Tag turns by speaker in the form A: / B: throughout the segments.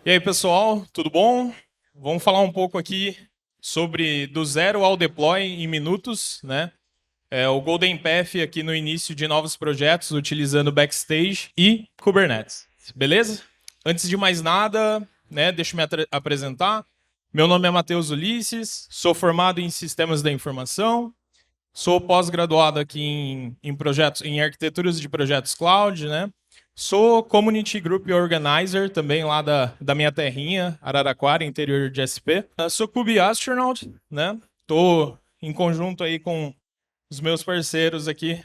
A: E aí, pessoal, tudo bom? Vamos falar um pouco aqui sobre do zero ao deploy em minutos, né? O Golden Path aqui no início de novos projetos utilizando Backstage e Kubernetes. Beleza? Antes de mais nada, né, deixa eu me apresentar. Meu nome é Matheus Ulisses, sou formado em Sistemas da Informação, sou pós-graduado aqui em projetos, em arquiteturas de projetos cloud, né? Sou Community Group Organizer também lá da minha terrinha, Araraquara, interior de SP. Sou Cube Astronaut, né? Tô em conjunto aí com os meus parceiros aqui.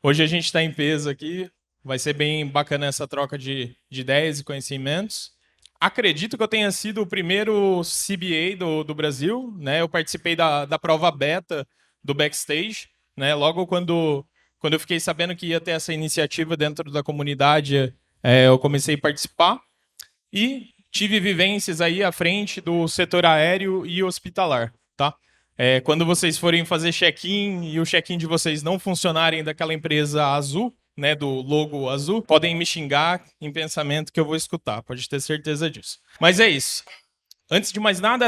A: Hoje a gente está em peso aqui. Vai ser bem bacana essa troca de ideias e conhecimentos. Acredito que eu tenha sido o primeiro CBA do Brasil, né? Eu participei da prova beta do Backstage, né? Logo quando eu fiquei sabendo que ia ter essa iniciativa dentro da comunidade, eu comecei a participar e tive vivências aí à frente do setor aéreo e hospitalar, tá? Quando vocês forem fazer check-in e o check-in de vocês não funcionarem daquela empresa azul, né, do logo azul, podem me xingar em pensamento que eu vou escutar, pode ter certeza disso. Mas é isso. Antes de mais nada,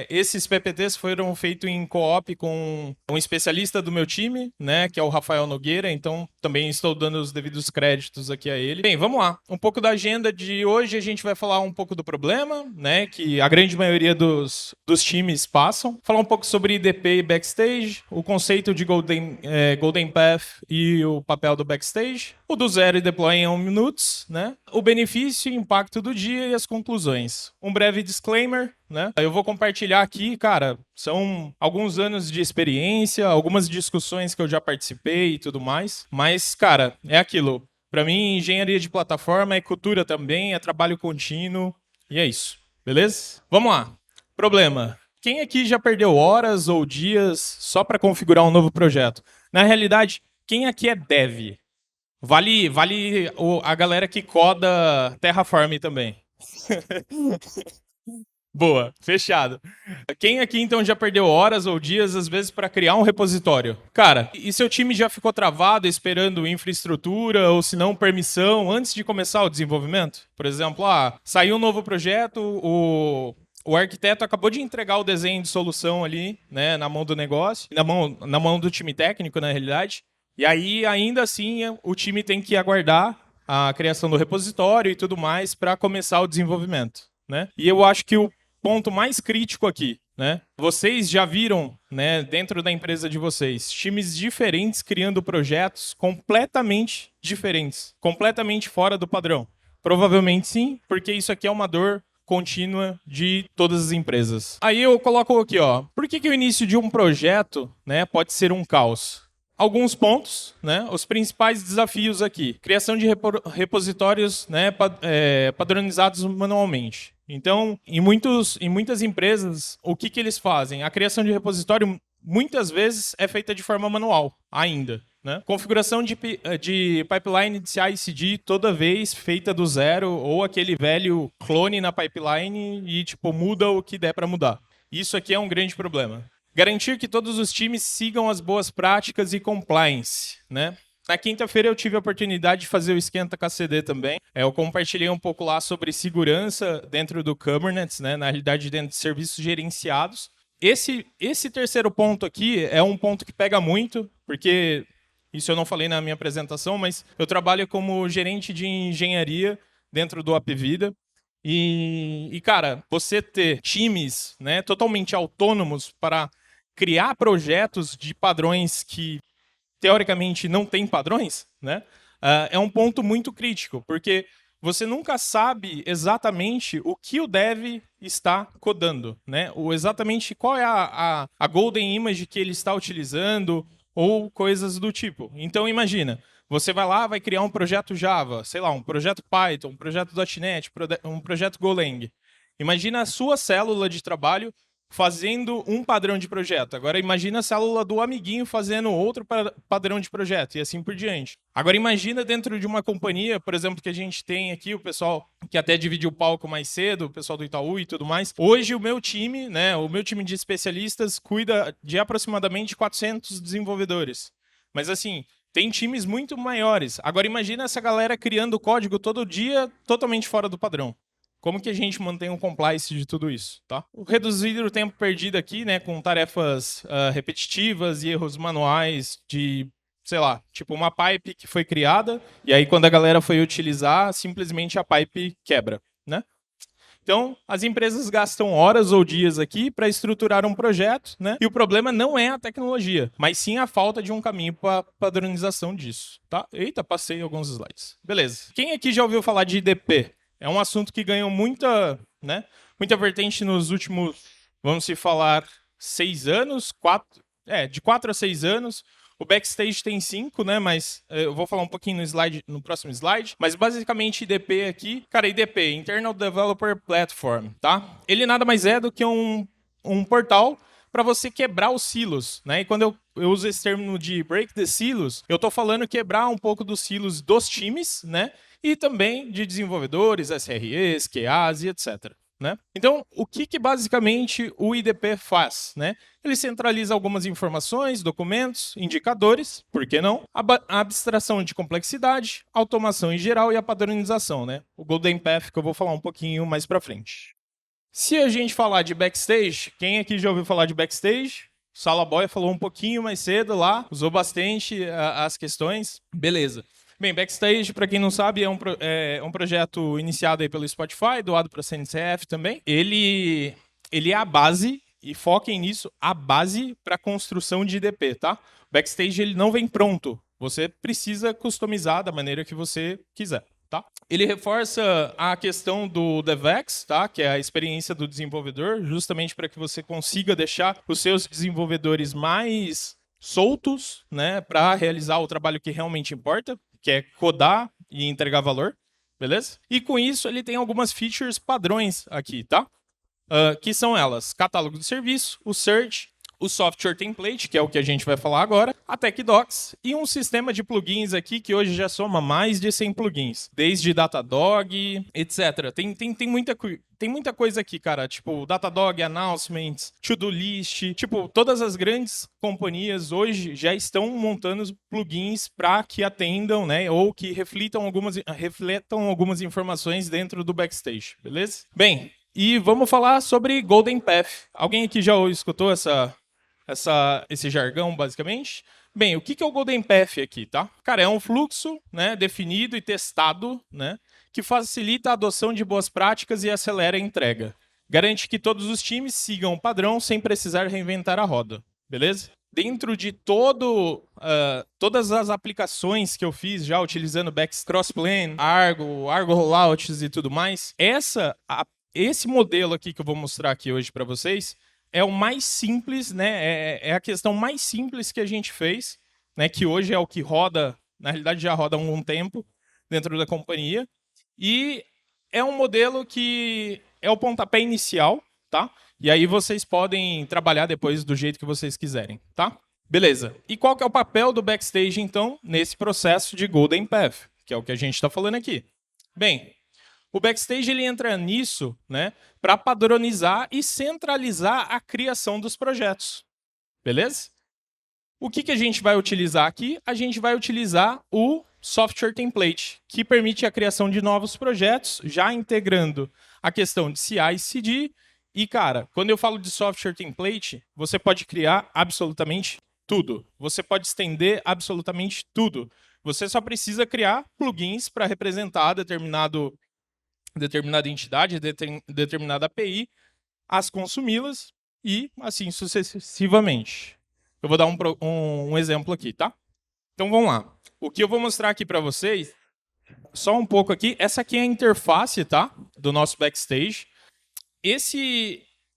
A: esses PPTs foram feitos em co-op com um especialista do meu time, né, que é o Rafael Nogueira, então também estou dando os devidos créditos aqui a ele. Bem, vamos lá. Um pouco da agenda de hoje, a gente vai falar um pouco do problema, né, que a grande maioria dos times passam. Falar um pouco sobre IDP e Backstage, o conceito de Golden Path e o papel do Backstage, o do zero e deploy em 1 minutos, né, o benefício e impacto do dia e as conclusões. Um breve disclaimer, né? Eu vou compartilhar aqui, cara, são alguns anos de experiência, algumas discussões que eu já participei e tudo mais, mas, cara, é aquilo. Para mim, engenharia de plataforma é cultura também, é trabalho contínuo, e é isso, beleza? Vamos lá. Problema. Quem aqui já perdeu horas ou dias só para configurar um novo projeto? Na realidade, quem aqui é dev? Vale a galera que coda Terraform também. Boa, fechado. Quem aqui então já perdeu horas ou dias, às vezes, para criar um repositório? Cara, e seu time já ficou travado esperando infraestrutura ou, se não, permissão antes de começar o desenvolvimento? Por exemplo, saiu um novo projeto, o arquiteto acabou de entregar o desenho de solução ali, né, na mão do negócio, na mão do time técnico, na realidade. E aí, ainda assim, o time tem que aguardar a criação do repositório e tudo mais para começar o desenvolvimento, né? E eu acho que o ponto mais crítico aqui, né? Vocês já viram, né, dentro da empresa de vocês, times diferentes criando projetos completamente diferentes, completamente fora do padrão? Provavelmente sim, porque isso aqui é uma dor contínua de todas as empresas. Aí eu coloco aqui, ó, por que o início de um projeto, né, pode ser um caos? Alguns pontos, né? Os principais desafios aqui: criação de repositórios, né, padronizados manualmente. Então, em muitas empresas, o que eles fazem? A criação de repositório muitas vezes é feita de forma manual, ainda. Né? Configuração de pipeline de CI/CD toda vez feita do zero, ou aquele velho clone na pipeline e tipo muda o que der para mudar. Isso aqui é um grande problema. Garantir que todos os times sigam as boas práticas e compliance, né? Na quinta-feira eu tive a oportunidade de fazer o Esquenta KCD também. Eu compartilhei um pouco lá sobre segurança dentro do Kubernetes, né? Na realidade, dentro de serviços gerenciados. Esse terceiro ponto aqui é um ponto que pega muito, porque isso eu não falei na minha apresentação, mas eu trabalho como gerente de engenharia dentro do Apvida. Cara, você ter times, né, totalmente autônomos para criar projetos de padrões que teoricamente não têm padrões, né, é um ponto muito crítico, porque você nunca sabe exatamente o que o dev está codando, né? Ou exatamente qual é a golden image que ele está utilizando ou coisas do tipo. Então imagina, você vai lá, vai criar um projeto Java, sei lá, um projeto Python, um projeto .NET, um projeto Golang. Imagina a sua célula de trabalho fazendo um padrão de projeto. Agora imagina a célula do amiguinho fazendo outro padrão de projeto e assim por diante. Agora imagina dentro de uma companhia, por exemplo, que a gente tem aqui, o pessoal que até dividiu o palco mais cedo, o pessoal do Itaú e tudo mais. Hoje o meu time, né, o meu time de especialistas cuida de aproximadamente 400 desenvolvedores. Mas assim, tem times muito maiores. Agora imagina essa galera criando código todo dia totalmente fora do padrão. Como que a gente mantém um compliance de tudo isso, tá? Reduzir o tempo perdido aqui, né, com tarefas repetitivas e erros manuais de, sei lá, tipo uma pipe que foi criada e aí quando a galera foi utilizar, simplesmente a pipe quebra, né? Então, as empresas gastam horas ou dias aqui para estruturar um projeto, né? E o problema não é a tecnologia, mas sim a falta de um caminho para padronização disso, tá? Eita, passei alguns slides. Beleza. Quem aqui já ouviu falar de IDP? É um assunto que ganhou muita, né? Muita vertente nos últimos, vamos se falar, 6 anos, de 4 a 6 anos. O Backstage tem 5, né? Mas eu vou falar um pouquinho no próximo slide. Mas basicamente IDP aqui, cara, IDP, Internal Developer Platform, tá? Ele nada mais é do que um portal para você quebrar os silos, né? E quando eu uso esse termo de break the silos, eu estou falando quebrar um pouco dos silos dos times, né? E também de desenvolvedores, SREs, QAs e etc. Né? Então, o que basicamente o IDP faz? Né? Ele centraliza algumas informações, documentos, indicadores, por que não? A abstração de complexidade, automação em geral e a padronização. Né? O Golden Path que eu vou falar um pouquinho mais para frente. Se a gente falar de Backstage, quem aqui já ouviu falar de Backstage? O Salaboy falou um pouquinho mais cedo lá, usou bastante as questões. Beleza. Bem, Backstage, para quem não sabe, é um projeto iniciado aí pelo Spotify, doado para a CNCF também. Ele é a base, e foquem nisso, a base para a construção de IDP, tá? Backstage ele não vem pronto. Você precisa customizar da maneira que você quiser. Tá? Ele reforça a questão do DevX, tá? Que é a experiência do desenvolvedor, justamente para que você consiga deixar os seus desenvolvedores mais soltos, né, para realizar o trabalho que realmente importa, que é codar e entregar valor, beleza? E com isso ele tem algumas features padrões aqui, tá? Que são elas: catálogo de serviço, o search, o software template, que é o que a gente vai falar agora, a TechDocs e um sistema de plugins aqui que hoje já soma mais de 100 plugins, desde Datadog, etc. Tem muita coisa aqui, cara, tipo Datadog, Announcements, To-Do List, tipo, todas as grandes companhias hoje já estão montando plugins para que atendam, né, ou que refletam algumas informações dentro do Backstage, beleza? Bem, e vamos falar sobre Golden Path. Alguém aqui já escutou esse jargão, basicamente? Bem, o que é o Golden Path aqui, tá? Cara, é um fluxo, né, definido e testado, né, que facilita a adoção de boas práticas e acelera a entrega. Garante que todos os times sigam o padrão sem precisar reinventar a roda, beleza? Dentro de todas as aplicações que eu fiz já utilizando Crossplane, Argo Rollouts e tudo mais, esse modelo aqui que eu vou mostrar aqui hoje para vocês é o mais simples, né? É a questão mais simples que a gente fez, né? Que hoje é o que roda, na realidade já roda há algum tempo dentro da companhia. E é um modelo que é o pontapé inicial, tá? E aí vocês podem trabalhar depois do jeito que vocês quiserem, tá? Beleza. E qual que é o papel do Backstage, então, nesse processo de Golden Path, que é o que a gente está falando aqui? Bem, o Backstage ele entra nisso, né, para padronizar e centralizar a criação dos projetos. Beleza? O que a gente vai utilizar aqui? A gente vai utilizar o Software Template, que permite a criação de novos projetos, já integrando a questão de CI e CD. E, cara, quando eu falo de Software Template, você pode criar absolutamente tudo. Você pode estender absolutamente tudo. Você só precisa criar plugins para representar determinada entidade, determinada API, as consumi-las e assim sucessivamente. Eu vou dar um exemplo aqui, tá? Então vamos lá. O que eu vou mostrar aqui para vocês, só um pouco aqui, essa aqui é a interface, tá? Do nosso Backstage.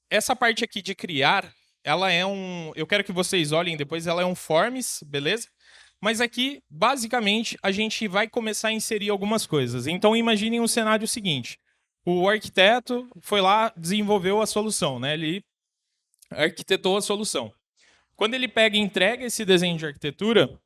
A: Essa parte aqui de criar, ela é eu quero que vocês olhem depois, ela é um Forms, beleza? Mas aqui, basicamente, a gente vai começar a inserir algumas coisas. Então, imaginem um cenário seguinte. O arquiteto foi lá, desenvolveu a solução, né? Ele arquitetou a solução. Quando ele pega e entrega esse desenho de arquitetura,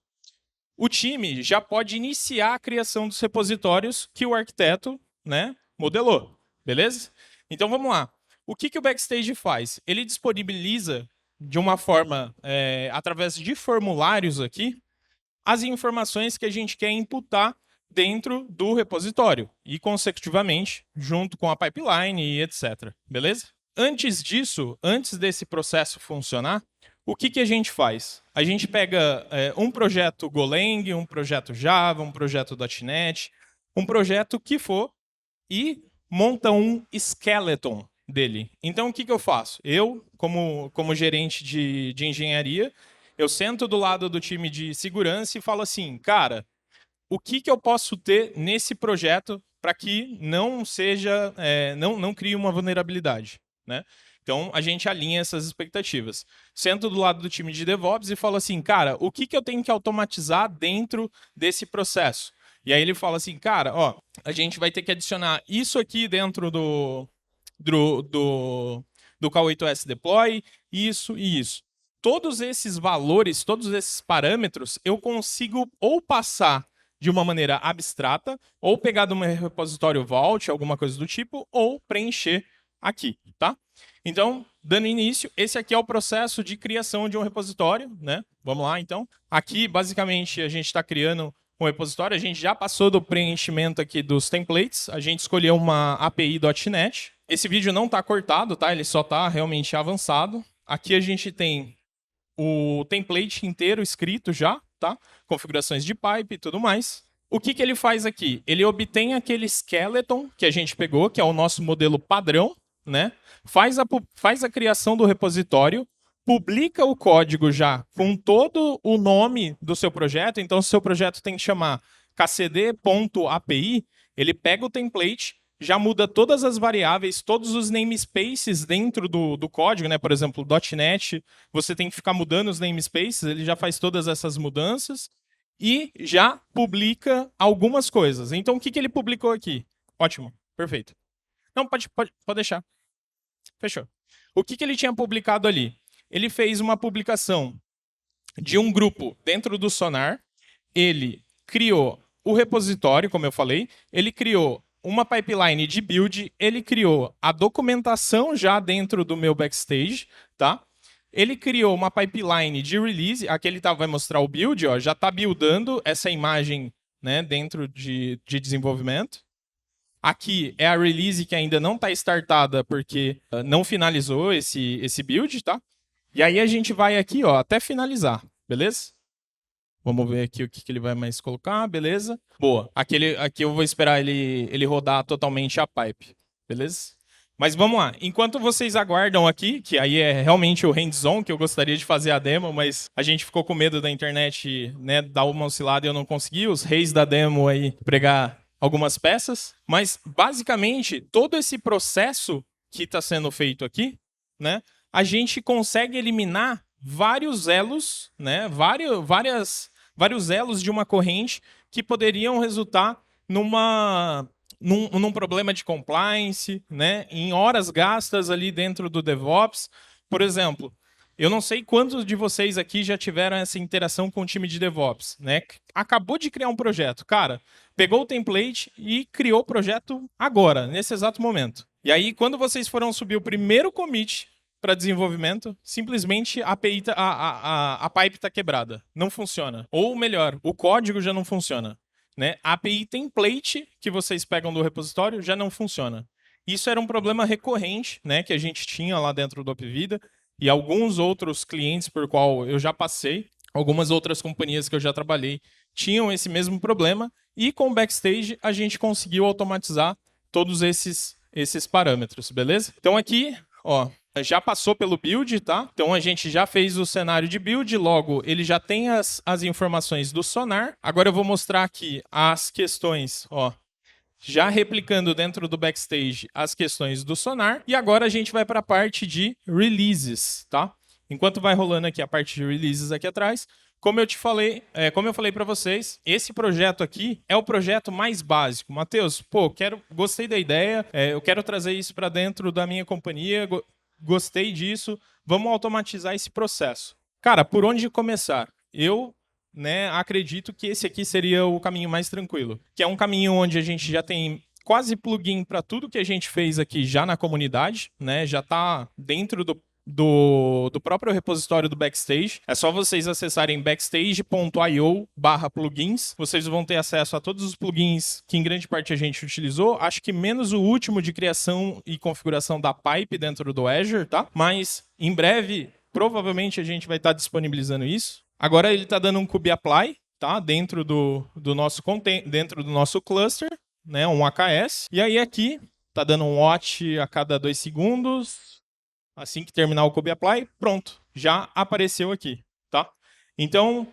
A: o time já pode iniciar a criação dos repositórios que o arquiteto, né, modelou. Beleza? Então, vamos lá. O que o Backstage faz? Ele disponibiliza, de uma forma, através de formulários aqui, as informações que a gente quer imputar dentro do repositório e, consecutivamente, junto com a pipeline e etc. Beleza? Antes disso, antes desse processo funcionar, o que a gente faz? A gente pega um projeto Golang, um projeto Java, um projeto .NET, um projeto que for e monta um skeleton dele. Então, o que eu faço? Eu, como gerente de engenharia, eu sento do lado do time de segurança e falo assim, cara, o que eu posso ter nesse projeto para que não seja, não crie uma vulnerabilidade, né? Então, a gente alinha essas expectativas. Sento do lado do time de DevOps e falo assim, cara, o que eu tenho que automatizar dentro desse processo? E aí ele fala assim, cara, ó, a gente vai ter que adicionar isso aqui dentro do K8s Deploy, isso e isso. Todos esses valores, todos esses parâmetros, eu consigo ou passar de uma maneira abstrata, ou pegar do meu repositório Vault, alguma coisa do tipo, ou preencher aqui, tá? Então, dando início, esse aqui é o processo de criação de um repositório, né? Vamos lá, então. Aqui, basicamente, a gente está criando um repositório, a gente já passou do preenchimento aqui dos templates, a gente escolheu uma API.NET. Esse vídeo não está cortado, tá? Ele só está realmente avançado. Aqui a gente tem o template inteiro escrito já, tá? Configurações de pipe e tudo mais. O que ele faz aqui? Ele obtém aquele skeleton que a gente pegou, que é o nosso modelo padrão, né? Faz a criação do repositório, publica o código já com todo o nome do seu projeto. Então, se o seu projeto tem que chamar kcd.api, ele pega o template, já muda todas as variáveis, todos os namespaces dentro do código, né? Por exemplo, .NET, você tem que ficar mudando os namespaces, ele já faz todas essas mudanças e já publica algumas coisas. Então, o que ele publicou aqui? Ótimo, perfeito. Não, pode deixar. Fechou. O que ele tinha publicado ali? Ele fez uma publicação de um grupo dentro do Sonar, ele criou o repositório, como eu falei, ele criou uma pipeline de build, ele criou a documentação já dentro do meu backstage, tá? Ele criou uma pipeline de release, aqui ele vai mostrar o build, ó, já está buildando essa imagem, né, dentro de desenvolvimento. Aqui é a release que ainda não está startada porque não finalizou esse build, tá? E aí a gente vai aqui, ó, até finalizar, beleza? Vamos ver aqui o que ele vai mais colocar, beleza? Boa. Aqui eu vou esperar ele rodar totalmente a pipe, beleza? Mas vamos lá. Enquanto vocês aguardam aqui, que aí é realmente o hands-on, que eu gostaria de fazer a demo, mas a gente ficou com medo da internet, né, dar uma oscilada e eu não consegui. Os reis da demo aí pregar algumas peças. Mas, basicamente, todo esse processo que está sendo feito aqui, né, a gente consegue eliminar vários elos, né, vários elos de uma corrente que poderiam resultar num problema de compliance, né, em horas gastas ali dentro do DevOps. Por exemplo, eu não sei quantos de vocês aqui já tiveram essa interação com o time de DevOps, né? Acabou de criar um projeto, cara, pegou o template e criou o projeto agora, nesse exato momento. E aí, quando vocês foram subir o primeiro commit para desenvolvimento, simplesmente a pipe está quebrada. Não funciona. Ou melhor, o código já não funciona. Né? A API template que vocês pegam do repositório já não funciona. Isso era um problema recorrente, né, que a gente tinha lá dentro do Opvida e alguns outros clientes por qual eu já passei, algumas outras companhias que eu já trabalhei, tinham esse mesmo problema e com o Backstage a gente conseguiu automatizar todos esses parâmetros, beleza? Então aqui, ó, já passou pelo build, tá? Então a gente já fez o cenário de build, logo ele já tem as informações do Sonar. Agora eu vou mostrar aqui as questões, ó, já replicando dentro do Backstage as questões do Sonar. E agora a gente vai para a parte de releases, tá? Enquanto vai rolando aqui a parte de releases aqui atrás, como eu falei para vocês, esse projeto aqui é o projeto mais básico. Matheus, pô, gostei da ideia, eu quero trazer isso para dentro da minha companhia, gostei disso, vamos automatizar esse processo. Cara, por onde começar? Eu, né, acredito que esse aqui seria o caminho mais tranquilo, que é um caminho onde a gente já tem quase plugin para tudo que a gente fez aqui já na comunidade, né, já está dentro do próprio repositório do Backstage. É só vocês acessarem backstage.io/plugins. Vocês vão ter acesso a todos os plugins que em grande parte a gente utilizou. Acho que menos o último de criação e configuração da pipe dentro do Azure, tá? Mas em breve, provavelmente a gente vai estar disponibilizando isso. Agora ele está dando um kube-apply, tá? Dentro do nosso cluster, né? Um AKS. E aí aqui tá dando um watch a cada 2 segundos. Assim que terminar o kube-apply, pronto, já apareceu aqui, tá? Então,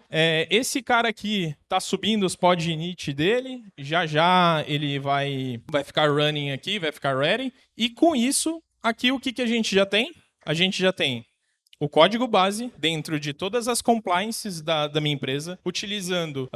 A: esse cara aqui tá subindo os pod init dele, já ele vai ficar running aqui, vai ficar ready. E com isso, aqui o que a gente já tem? A gente já tem o código base dentro de todas as compliances da minha empresa, utilizando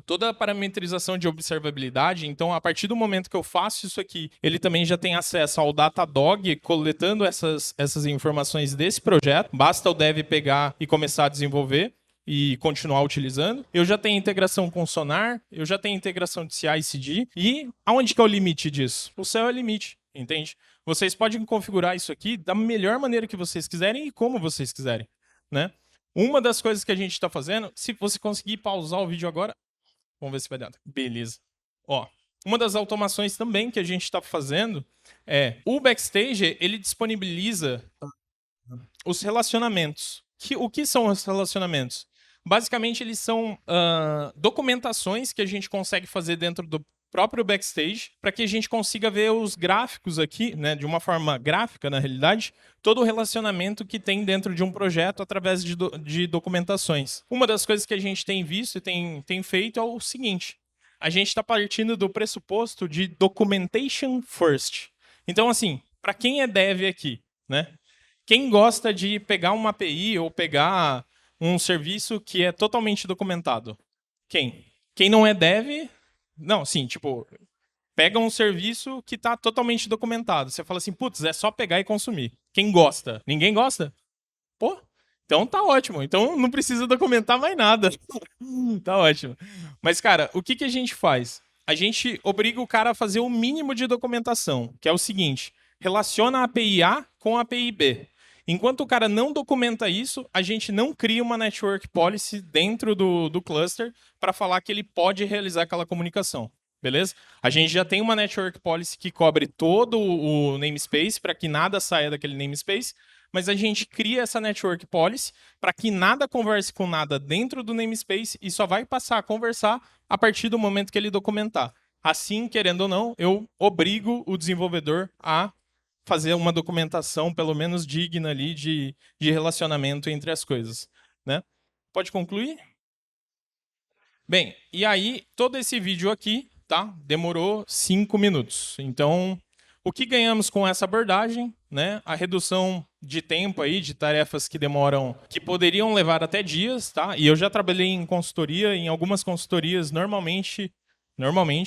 A: toda a parametrização de observabilidade. Então, a partir do momento que eu faço isso aqui, ele também já tem acesso ao Datadog, coletando essas informações desse projeto. Basta o dev pegar e começar a desenvolver e continuar utilizando. Eu já tenho integração com Sonar, eu já tenho integração de CI e CD. E aonde que é o limite disso? O céu é o limite, entende? Vocês podem configurar isso aqui da melhor maneira que vocês quiserem e como vocês quiserem, né? Uma das coisas que a gente está fazendo, se você conseguir pausar o vídeo agora, vamos ver se vai dar. Beleza. Ó, uma das automações também que a gente está fazendo o Backstage, ele disponibiliza os relacionamentos. O que são os relacionamentos? Basicamente, eles são documentações que a gente consegue fazer dentro do próprio Backstage, para que a gente consiga ver os gráficos aqui, né, de uma forma gráfica, na realidade, todo o relacionamento que tem dentro de um projeto através de documentações. Uma das coisas que a gente tem visto e tem feito é o seguinte: a gente está partindo do pressuposto de documentation first. Então, assim, para quem é dev aqui, né, quem gosta de pegar uma API ou pegar um serviço que é totalmente documentado? Quem? Quem não é dev... Não, sim, tipo, pega um serviço que está totalmente documentado. Você fala assim, putz, é só pegar e consumir. Quem gosta? Ninguém gosta? Pô, então tá ótimo. Então não precisa documentar mais nada. Tá ótimo. Mas, cara, o que a gente faz? A gente obriga o cara a fazer o mínimo de documentação, que é o seguinte: relaciona a API A com a API B. Enquanto o cara não documenta isso, a gente não cria uma network policy dentro do cluster para falar que ele pode realizar aquela comunicação. Beleza? A gente já tem uma network policy que cobre todo o namespace para que nada saia daquele namespace, mas a gente cria essa network policy para que nada converse com nada dentro do namespace e só vai passar a conversar a partir do momento que ele documentar. Assim, querendo ou não, eu obrigo o desenvolvedor a fazer uma documentação, pelo menos digna ali, de relacionamento entre as coisas, né? Pode concluir? Bem, e aí, todo esse vídeo aqui, tá? Demorou 5 minutos. Então, o que ganhamos com essa abordagem, né? A redução de tempo aí, de tarefas que demoram, que poderiam levar até dias, tá? E eu já trabalhei em consultoria, em algumas consultorias, normalmente,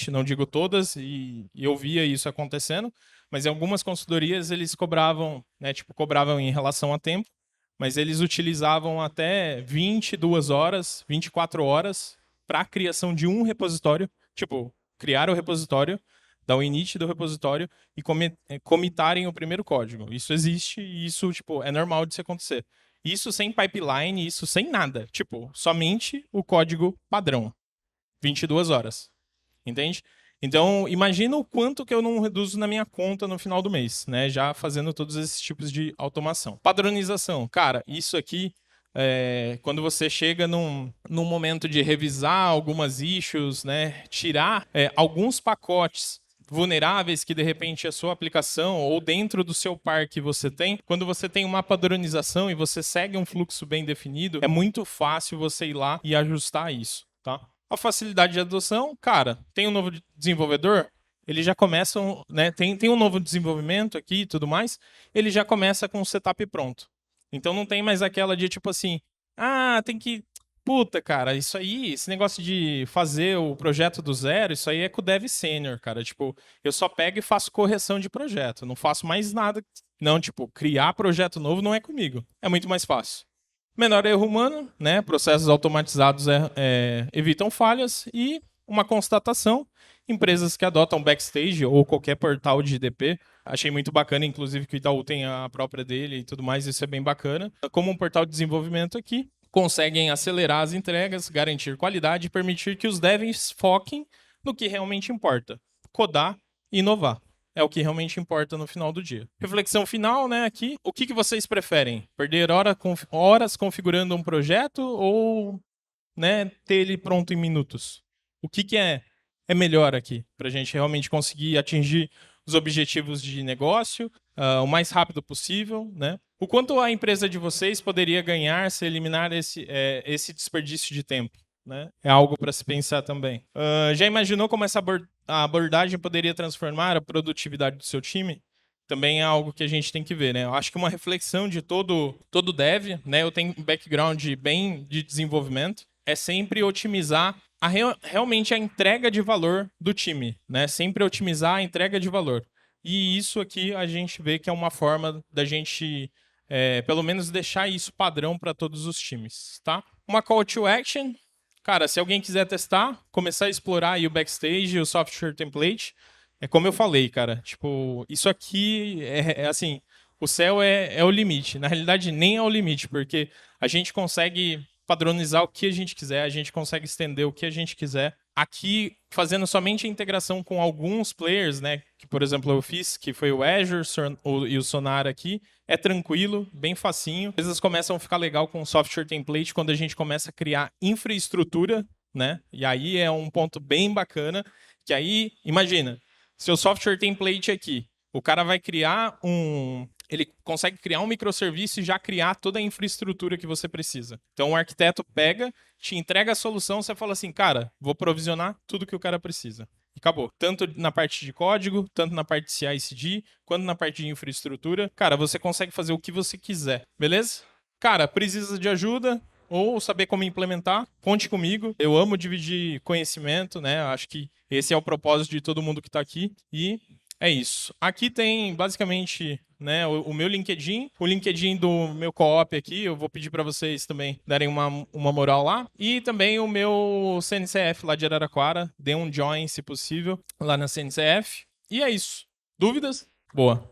A: não digo todas, e eu via isso acontecendo, mas em algumas consultorias eles cobravam, né, tipo, cobravam em relação a tempo, mas eles utilizavam até 22 horas, 24 horas para a criação de um repositório, tipo, criar o repositório, dar o init do repositório e commitarem o primeiro código. Isso existe e isso, tipo, é normal de se acontecer. Isso sem pipeline, isso sem nada. Tipo, somente o código padrão. 22 horas. Entende? Então, imagina o quanto que eu não reduzo na minha conta no final do mês, né? Já fazendo todos esses tipos de automação. Padronização. Cara, isso aqui, quando você chega num momento de revisar algumas issues, né? Tirar alguns pacotes vulneráveis que, de repente, a sua aplicação ou dentro do seu parque você tem, quando você tem uma padronização e você segue um fluxo bem definido, é muito fácil você ir lá e ajustar isso, tá? A facilidade de adoção, cara, tem um novo desenvolvedor, ele já começa, né, tem um novo desenvolvimento aqui e tudo mais, ele já começa com o setup pronto. Então não tem mais aquela de tipo assim, tem que... Puta, cara, isso aí, esse negócio de fazer o projeto do zero, isso aí é com o dev sênior, cara. Tipo, eu só pego e faço correção de projeto, não faço mais nada. Não, tipo, criar projeto novo não é comigo. É muito mais fácil. Menor erro humano, né? Processos automatizados evitam falhas e uma constatação. Empresas que adotam Backstage ou qualquer portal de IDP, achei muito bacana, inclusive que o Itaú tem a própria dele e tudo mais, isso é bem bacana. Como um portal de desenvolvimento aqui, conseguem acelerar as entregas, garantir qualidade e permitir que os devs foquem no que realmente importa: codar e inovar. É o que realmente importa no final do dia. Reflexão final, né, aqui. O que vocês preferem? Perder horas configurando um projeto ou, né, ter ele pronto em minutos? O que é melhor aqui para a gente realmente conseguir atingir os objetivos de negócio o mais rápido possível, né? O quanto a empresa de vocês poderia ganhar se eliminar esse desperdício de tempo? Né? É algo para se pensar também. Já imaginou como essa abordagem poderia transformar a produtividade do seu time? Também é algo que a gente tem que ver, né? Eu acho que uma reflexão de todo dev, né? Eu tenho um background bem de desenvolvimento, é sempre otimizar realmente a entrega de valor do time, né? Sempre otimizar a entrega de valor. E isso aqui a gente vê que é uma forma da gente, pelo menos, deixar isso padrão para todos os times, tá? Uma call to action. Cara, se alguém quiser testar, começar a explorar aí o Backstage, o Software Template, é como eu falei, cara. Tipo, isso aqui é assim, o céu é o limite. Na realidade, nem é o limite, porque a gente consegue padronizar o que a gente quiser, a gente consegue estender o que a gente quiser. Aqui, fazendo somente a integração com alguns players, né? Que, por exemplo, eu fiz, que foi o Azure e o Sonar aqui. É tranquilo, bem facinho. As coisas começam a ficar legal com o software template quando a gente começa a criar infraestrutura, né? E aí é um ponto bem bacana, que aí, imagina, seu software template aqui, o cara vai criar ele consegue criar um microserviço e já criar toda a infraestrutura que você precisa. Então o arquiteto pega, te entrega a solução, você fala assim, cara, vou provisionar tudo que o cara precisa. E acabou. Tanto na parte de código, tanto na parte de CI/CD, quanto na parte de infraestrutura. Cara, você consegue fazer o que você quiser, beleza? Cara, precisa de ajuda ou saber como implementar? Conte comigo. Eu amo dividir conhecimento, né? Acho que esse é o propósito de todo mundo que está aqui. E é isso. Aqui tem basicamente, né, o meu LinkedIn, o LinkedIn do meu co-op aqui. Eu vou pedir para vocês também darem uma moral lá. E também o meu CNCF lá de Araraquara. Dê um join, se possível, lá na CNCF. E é isso. Dúvidas? Boa.